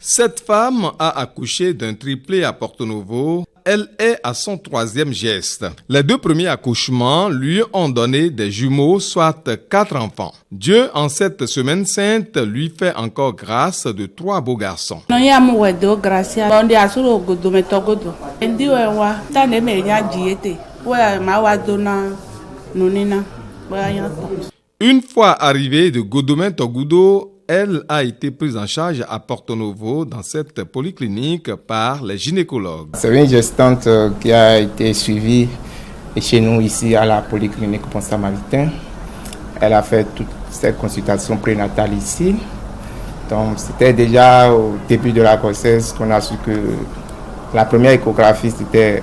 Cette femme a accouché d'un triplé à Porto-Novo. Elle est à son 3e geste. Les 2 premiers accouchements lui ont donné des jumeaux, soit 4 enfants. Dieu, en cette semaine sainte, lui fait encore grâce de 3 beaux garçons. Une fois arrivée de Godomé-Togoudou, elle a été prise en charge à Porto-Novo dans cette polyclinique par les gynécologues. C'est une gestante qui a été suivie chez nous ici à la polyclinique Bon Samaritain. Elle a fait toutes ses consultations prénatales ici. Donc c'était déjà au début de la grossesse qu'on a su que la première échographie c'était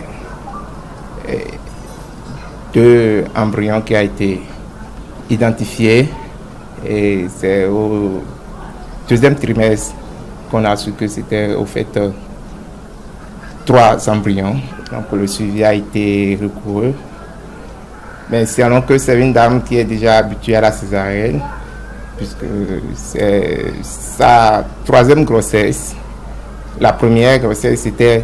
2 embryons qui a été identifiés. Et c'est au 2e trimestre qu'on a su que c'était au fait 3 embryons. Donc le suivi a été rigoureux. Mais sinon que c'est une dame qui est déjà habituée à la césarienne, puisque c'est sa 3e grossesse. La première grossesse c'était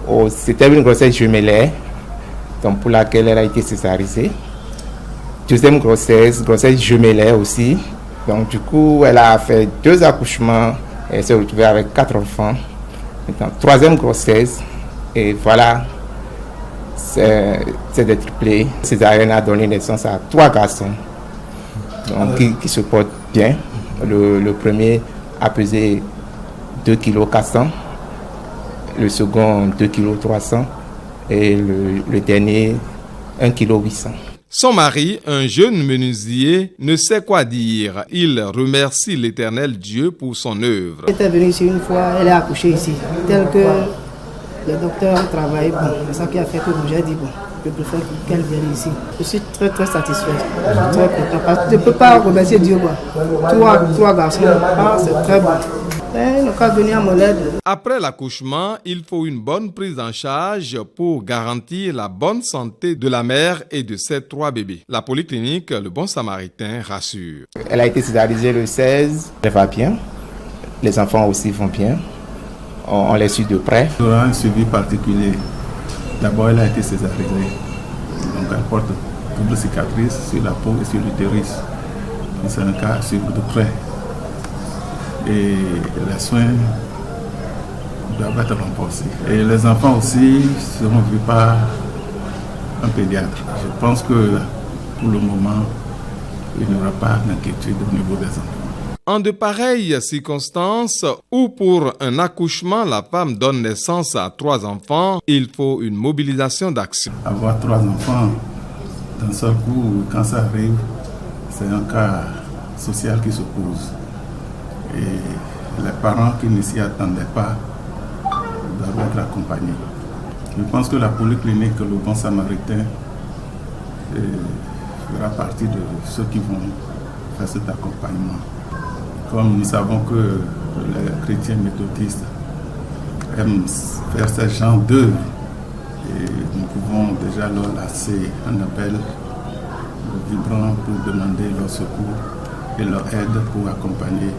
une grossesse jumellaire, donc pour laquelle elle a été césarisée. 2e grossesse jumellaire aussi. Donc du coup, elle a fait 2 accouchements et s'est retrouvée avec 4 enfants. Maintenant, 3e grossesse et voilà, c'est des triplés. Césarienne a donné naissance à 3 garçons donc, qui se portent bien. Le premier a pesé 2,4 kg, le second 2,3 kg et le dernier 1,8 kg. Son mari, un jeune menuisier, ne sait quoi dire. Il remercie l'Éternel Dieu pour son œuvre. Elle était venue ici une fois, elle est accouchée ici. Tel que le docteur travaille, bon, c'est ça qui a fait que j'ai dit, bon, je préfère qu'elle vienne ici. Je suis très très satisfait, très content. Parce que je ne peux pas remercier Dieu. 3 garçons, c'est très bon. Après l'accouchement, il faut une bonne prise en charge pour garantir la bonne santé de la mère et de ses 3 bébés. La polyclinique Le Bon Samaritain rassure. Elle a été césarisée le 16, elle va bien. Les enfants aussi vont bien. On les suit de près. Il y aura un suivi particulier. D'abord, elle a été césarisée. Donc, elle porte double cicatrice sur la peau et sur l'utérus. C'est un cas à suivre de près. Et les soins doivent être renforcés. Et les enfants aussi seront vus par un pédiatre. Je pense que pour le moment, il n'y aura pas d'inquiétude au niveau des enfants. En de pareilles circonstances, où pour un accouchement, la femme donne naissance à 3 enfants, il faut une mobilisation d'action. Avoir 3 enfants d'un seul coup, quand ça arrive, c'est un cas social qui se pose. Et les parents qui ne s'y attendaient pas doivent être accompagnés. Je pense que la polyclinique Le Bon Samaritain fera partie de ceux qui vont faire cet accompagnement. Comme nous savons que les chrétiens méthodistes aiment faire ce genre d'œuvre, et nous pouvons déjà leur lancer un appel vibrant pour demander leur secours et leur aide pour accompagner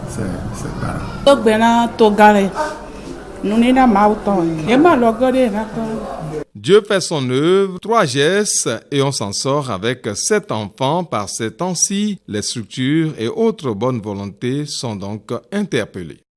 ses parents. Dieu fait son œuvre, 3 gestes et on s'en sort avec 7 enfants. Par ces temps-ci, les structures et autres bonnes volontés sont donc interpellées.